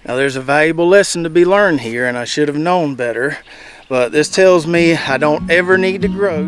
Now there's a valuable lesson to be learned here, and I should have known better, but this tells me I don't ever need to grow.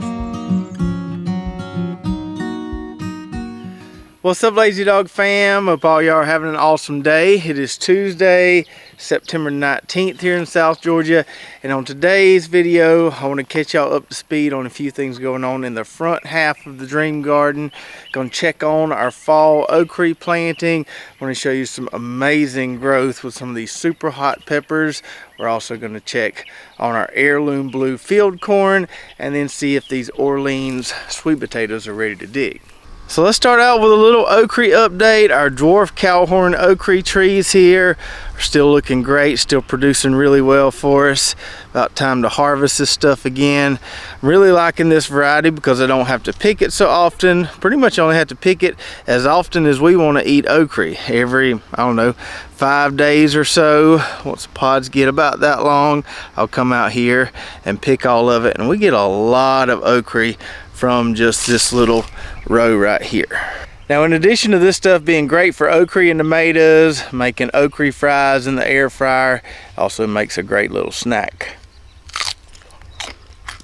What's up, Lazy Dog fam? Hope all y'all are having an awesome day. It is Tuesday, September 19th here in South Georgia, and on today's video I want to catch y'all up to speed on a few things going on in the front half of the dream garden. Going to check on our fall okra planting. I want to show you some amazing growth with some of these super hot peppers. We're also going to check on our heirloom blue field corn and then see if these Orleans sweet potatoes are ready to dig. So let's start out with a little okra update. Our dwarf Cowhorn okra trees here are still looking great, still producing really well for us. About time to harvest this stuff again. I'm really liking this variety because I don't have to pick it so often. Pretty much only have to pick it as often as we want to eat okra. Every, I don't know, 5 days or so. Once the pods get about that long, I'll come out here and pick all of it. And we get a lot of okra from just this little row right here. Now, in addition to this stuff being great for okra and tomatoes, making okra fries in the air fryer also makes a great little snack.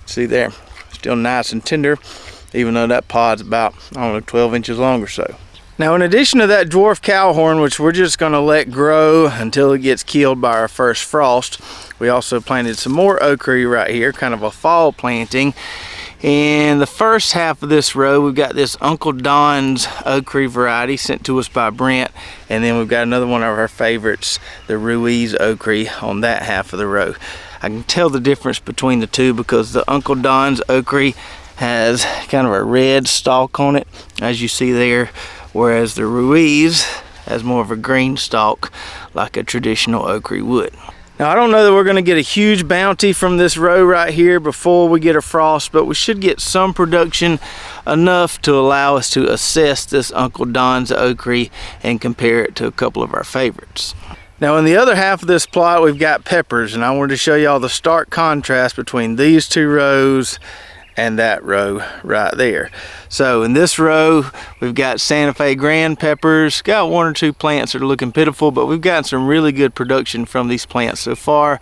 See there, still nice and tender, even though that pod's about, I don't know, 12 inches long or so. Now, in addition to that dwarf Cowhorn, which we're just gonna let grow until it gets killed by our first frost, we also planted some more okra right here, kind of a fall planting. In the first half of this row, we've got this Uncle Don's okra variety sent to us by Brent, and then we've got another one of our favorites, the Ruiz okra, on that half of the row. I can tell the difference between the two because the Uncle Don's okra has kind of a red stalk on it, as you see there, whereas the Ruiz has more of a green stalk like a traditional okra would. Now, I don't know that we're going to get a huge bounty from this row right here before we get a frost, but we should get some production, enough to allow us to assess this Uncle Don's okra and compare it to a couple of our favorites. Now, in the other half of this plot, we've got peppers, and I wanted to show y'all the stark contrast between these two rows and that row right there. So in this row, we've got Santa Fe grand peppers. Got one or two plants that are looking pitiful, but we've got some really good production from these plants so far.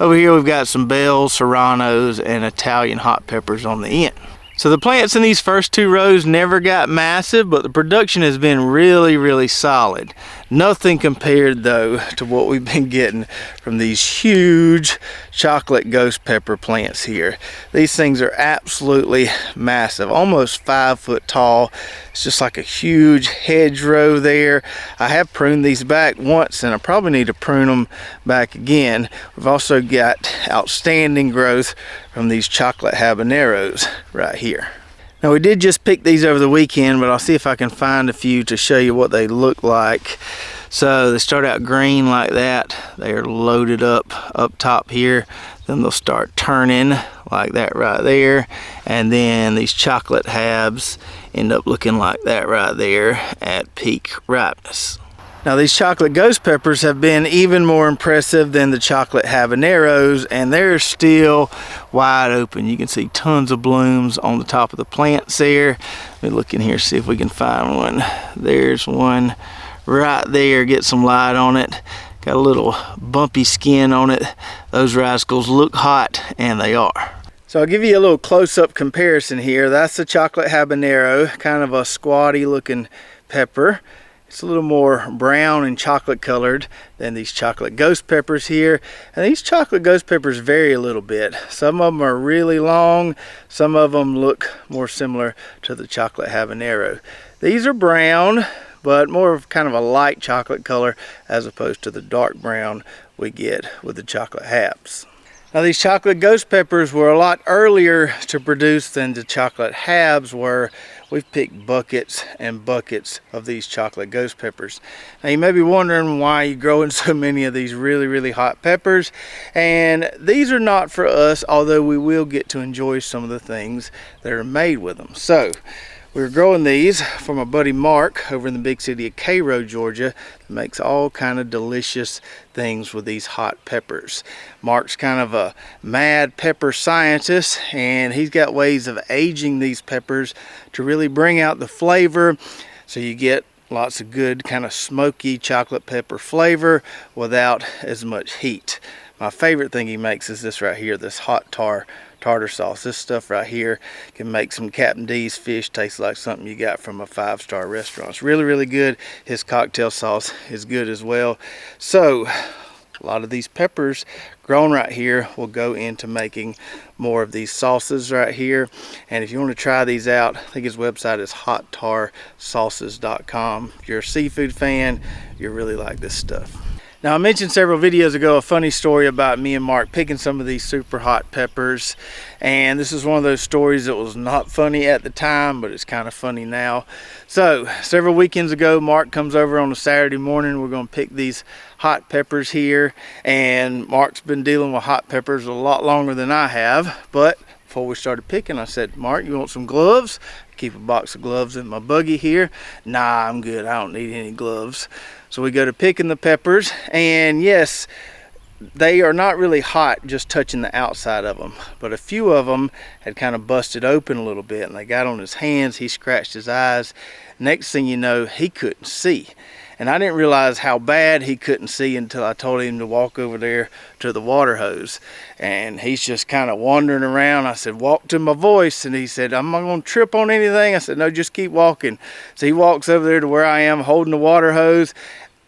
Over here, we've got some bells, serranos, and Italian hot peppers on the end. So the plants in these first two rows never got massive, but the production has been really, really solid. Nothing compared, though, to what we've been getting from these huge chocolate ghost pepper plants here. These things are absolutely massive, almost 5 foot tall. It's just like a huge hedgerow there. I have pruned these back once, and I probably need to prune them back again. We've also got outstanding growth from these chocolate habaneros right here. Now, we did just pick these over the weekend, but I'll see if I can find a few to show you what they look like. So they start out green like that. They are loaded up top here. Then they'll start turning like that right there. And then these chocolate habs end up looking like that right there at peak ripeness. Now, these chocolate ghost peppers have been even more impressive than the chocolate habaneros, and they're still wide open. You can see tons of blooms on the top of the plants there. Let me look in here, see if we can find one. There's one right there. Get some light on it. Got a little bumpy skin on it. Those rascals look hot, and they are. So I'll give you a little close-up comparison here. That's the chocolate habanero, kind of a squatty looking pepper. It's a little more brown and chocolate colored than these chocolate ghost peppers here. And these chocolate ghost peppers vary a little bit. Some of them are really long. Some of them look more similar to the chocolate habanero. These are brown, but more of kind of a light chocolate color as opposed to the dark brown we get with the chocolate habs. Now, these chocolate ghost peppers were a lot earlier to produce than the chocolate habs were. We've picked buckets and buckets of these chocolate ghost peppers. Now, you may be wondering why you're growing so many of these really, really hot peppers. And these are not for us, although we will get to enjoy some of the things that are made with them. So, we're growing these for my buddy Mark over in the big city of Cairo, Georgia. That makes all kind of delicious things with these hot peppers. Mark's kind of a mad pepper scientist, and he's got ways of aging these peppers to really bring out the flavor. So you get Lots of good kind of smoky chocolate pepper flavor without as much heat. My favorite thing he makes is this right here, this hot tartar sauce. This stuff right here can make some Captain D's fish taste like something you got from a 5-star restaurant. It's really, really good. His cocktail sauce is good as well. So a lot of these peppers grown right here will go into making more of these sauces right here. And if you want to try these out, I think his website is hottarsauces.com. If you're a seafood fan, you'll really like this stuff. Now, I mentioned several videos ago a funny story about me and Mark picking some of these super hot peppers, and this is one of those stories that was not funny at the time, but it's kind of funny now. So several weekends ago, Mark comes over on a Saturday morning. We're going to pick these hot peppers here, and Mark's been dealing with hot peppers a lot longer than I have. But before we started picking, I said, Mark, you want some gloves? Keep a box of gloves in my buggy here. Nah, I'm good, I don't need any gloves. So we go to picking the peppers, and yes, they are not really hot just touching the outside of them, but a few of them had kind of busted open a little bit, and they got on his hands. He scratched his eyes. Next thing you know, he couldn't see. And I didn't realize how bad he couldn't see until I told him to walk over there to the water hose. And he's just kind of wandering around. I said, walk to my voice. And he said, I'm not going to trip on anything. I said, no, just keep walking. So he walks over there to where I am holding the water hose.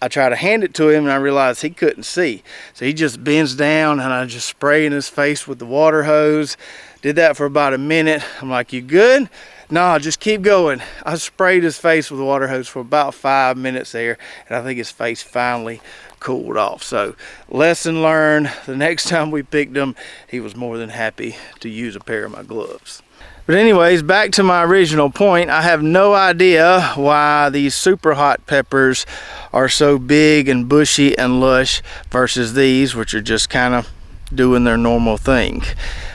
I try to hand it to him, and I realized he couldn't see. So he just bends down, and I just spray in his face with the water hose. Did that for about a minute. I'm like, you good? No, just keep going. I sprayed his face with the water hose for about 5 minutes there, and I think his face finally cooled off. So lesson learned. The next time we picked him, he was more than happy to use a pair of my gloves. But anyways, back to my original point. I have no idea why these super hot peppers are so big and bushy and lush versus these, which are just kind of doing their normal thing.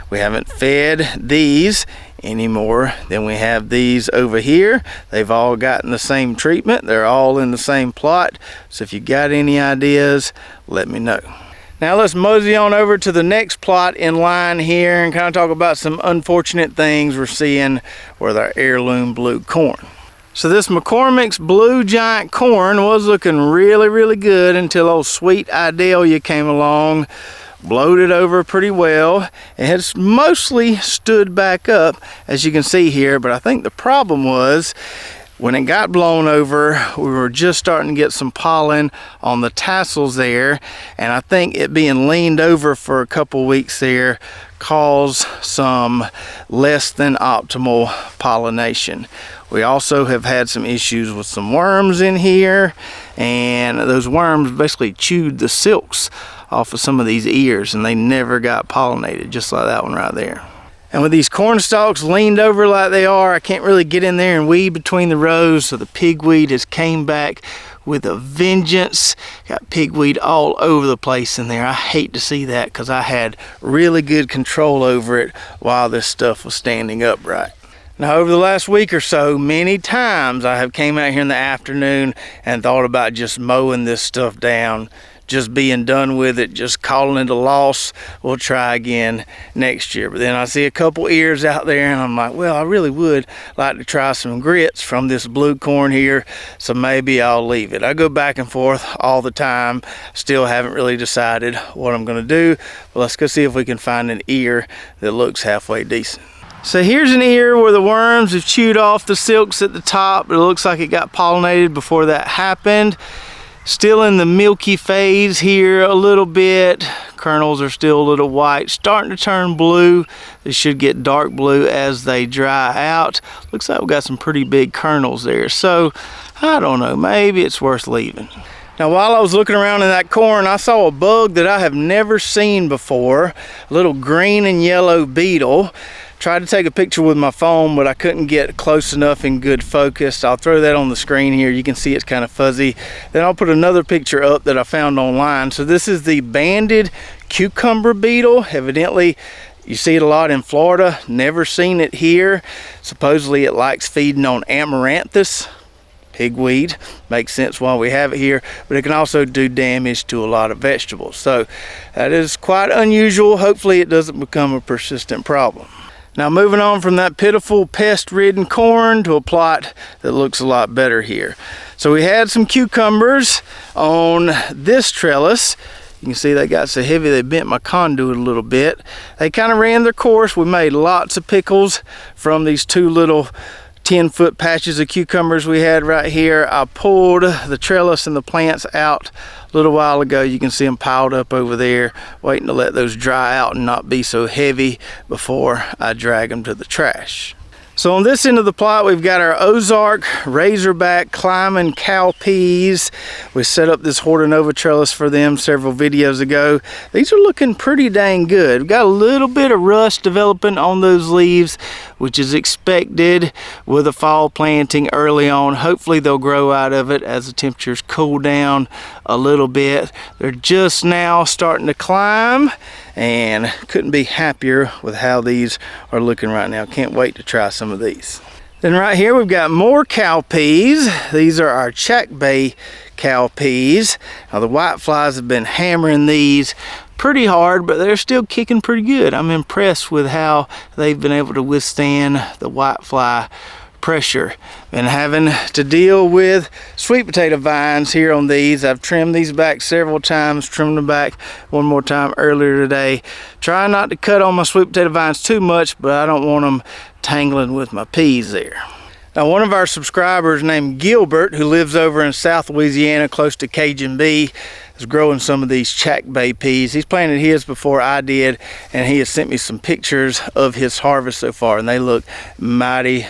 We haven't fed these any more than we have these over here. They've all gotten the same treatment. They're all in the same plot. So if you got any ideas, let me know. Now let's mosey on over to the next plot in line here and kind of talk about some unfortunate things we're seeing with our heirloom blue corn. So this McCormick's blue giant corn was looking really, really good until old sweet Idalia came along, blowed it over pretty well. It has mostly stood back up, as you can see here, but I think the problem was when it got blown over, we were just starting to get some pollen on the tassels there, and I think it being leaned over for a couple weeks there caused some less than optimal pollination. We also have had some issues with some worms in here, and those worms basically chewed the silks off of some of these ears, and they never got pollinated, just like that one right there. And with these corn stalks leaned over like they are, I can't really get in there and weed between the rows, so the pigweed has came back with a vengeance. Got pigweed all over the place in there. I hate to see that because I had really good control over it while this stuff was standing upright. Now over the last week or so, many times I have came out here in the afternoon and thought about just mowing this stuff down, just being done with it, just calling it a loss. We'll try again next year. But then I see a couple ears out there, and I'm like, well, I really would like to try some grits from this blue corn here, so maybe I'll leave it. I go back and forth all the time. Still haven't really decided what I'm gonna do, but let's go see if we can find an ear that looks halfway decent. So here's an ear where the worms have chewed off the silks at the top, but it looks like it got pollinated before that happened. Still in the milky phase here a little bit. Kernels are still a little white, starting to turn blue. They should get dark blue as they dry out. Looks like we've got some pretty big kernels there. So I don't know, maybe it's worth leaving. Now while I was looking around in that corn, I saw a bug that I have never seen before. A little green and yellow beetle. Tried to take a picture with my phone, but I couldn't get close enough in good focus. I'll throw that on the screen here. You can see it's kind of fuzzy. Then I'll put another picture up that I found online. So this is the banded cucumber beetle. Evidently, you see it a lot in Florida. Never seen it here. Supposedly it likes feeding on amaranthus, pigweed. Makes sense why we have it here, but it can also do damage to a lot of vegetables. So that is quite unusual. Hopefully it doesn't become a persistent problem. Now moving on from that pitiful pest-ridden corn to a plot that looks a lot better here. So we had some cucumbers on this trellis. You can see they got so heavy they bent my conduit a little bit. They kind of ran their course. We made lots of pickles from these two little 10-foot patches of cucumbers we had right here. I pulled the trellis and the plants out a little while ago. You can see them piled up over there, waiting to let those dry out and not be so heavy before I drag them to the trash. So on this end of the plot, we've got our Ozark Razorback climbing cowpeas. We set up this Hortonova trellis for them several videos ago. These are looking pretty dang good. We've got a little bit of rust developing on those leaves, which is expected with a fall planting early on. Hopefully they'll grow out of it as the temperatures cool down a little bit. They're just now starting to climb, and couldn't be happier with how these are looking right now. Can't wait to try some of these. Then right here we've got more cowpeas. These are our Chack Bay cowpeas. Now the whiteflies have been hammering these pretty hard, but they're still kicking pretty good. I'm impressed with how they've been able to withstand the whitefly pressure. Been having to deal with sweet potato vines here on these. I've trimmed these back several times, trimmed them back one more time earlier today. Trying not to cut on my sweet potato vines too much, but I don't want them tangling with my peas there. Now one of our subscribers named Gilbert, who lives over in South Louisiana close to Cajun B, is growing some of these Chack Bay peas. He's planted his before I did, and he has sent me some pictures of his harvest so far, and they look mighty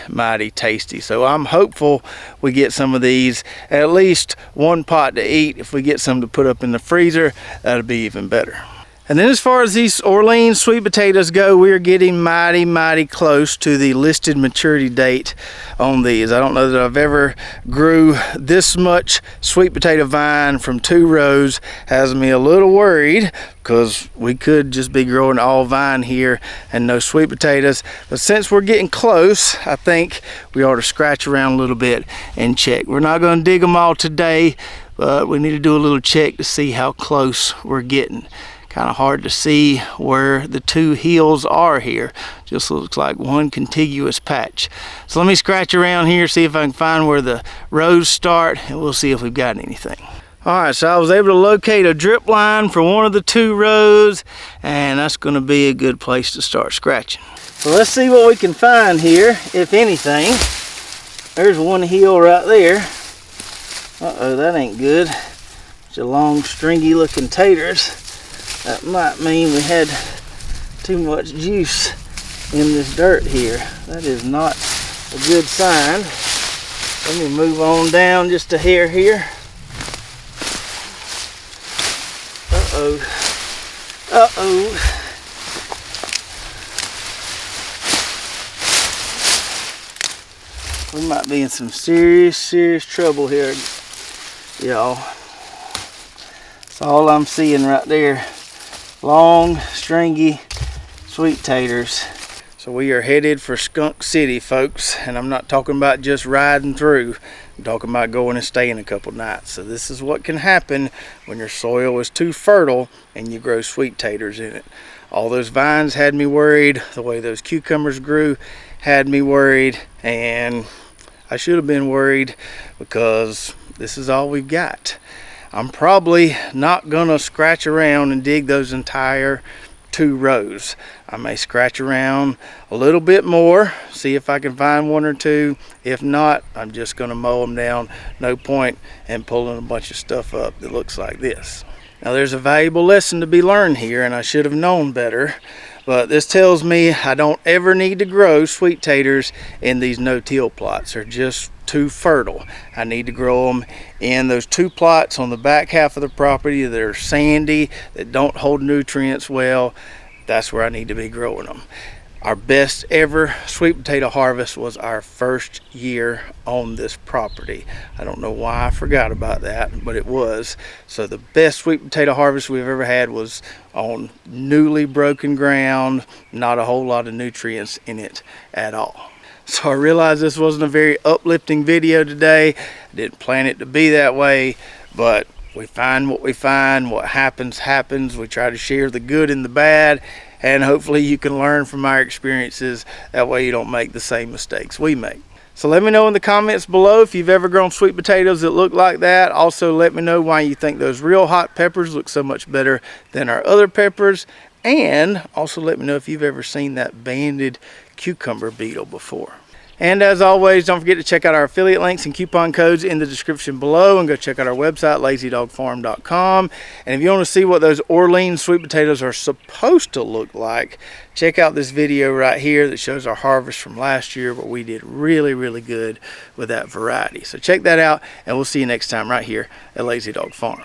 tasty. So I'm hopeful we get some of these, at least one pot to eat. If we get some to put up in the freezer, that'll be even better. And then as far as these Orleans sweet potatoes go, we are getting mighty close to the listed maturity date on these. I don't know that I've ever grew this much sweet potato vine from 2 rows. Has me a little worried because we could just be growing all vine here and no sweet potatoes. But since we're getting close, I think we ought to scratch around a little bit and check. We're not going to dig them all today, but we need to do a little check to see how close we're getting. Kind of hard to see where the 2 hills are here. Just looks like one contiguous patch. So let me scratch around here, see if I can find where the rows start, and we'll see if we've got anything. All right, so I was able to locate a drip line for one of the 2 rows, and that's going to be a good place to start scratching. So let's see what we can find here, if anything. There's one hill right there. Uh-oh, that ain't good. It's a long, stringy looking taters. That might mean we had too much juice in this dirt here. That is not a good sign. Let me move on down just a hair here. Uh-oh. Uh-oh. We might be in some serious trouble here, y'all. That's all I'm seeing right there. Long, stringy sweet taters. So we are headed for Skunk City, folks, and I'm not talking about just riding through. I'm talking about going and staying a couple nights. So this is what can happen when your soil is too fertile and you grow sweet taters in it. All those vines had me worried. The way those cucumbers grew had me worried, and I should have been worried because this is all we've got. I'm probably not gonna scratch around and dig those entire 2 rows. I may scratch around a little bit more, see if I can find 1 or 2. If not, I'm just gonna mow them down. No point in pulling a bunch of stuff up that looks like this. Now there's a valuable lesson to be learned here, and I should have known better. But this tells me I don't ever need to grow sweet taters in these no-till plots. They're just too fertile. I need to grow them in those 2 plots on the back half of the property that are sandy, that don't hold nutrients well. That's where I need to be growing them. Our best ever sweet potato harvest was our first year on this property. I don't know why I forgot about that, but it was. So the best sweet potato harvest we've ever had was on newly broken ground, not a whole lot of nutrients in it at all. So I realized this wasn't a very uplifting video today. I didn't plan it to be that way, but we find what we find. What happens, happens. We try to share the good and the bad, and hopefully you can learn from our experiences. That way you don't make the same mistakes we make. So let me know in the comments below if you've ever grown sweet potatoes that look like that. Also let me know why you think those real hot peppers look so much better than our other peppers. And also let me know if you've ever seen that banded cucumber beetle before. And as always, don't forget to check out our affiliate links and coupon codes in the description below, and go check out our website, lazydogfarm.com. And if you want to see what those Orleans sweet potatoes are supposed to look like, check out this video right here that shows our harvest from last year, where we did really, really good with that variety. So check that out, and we'll see you next time right here at Lazy Dog Farm.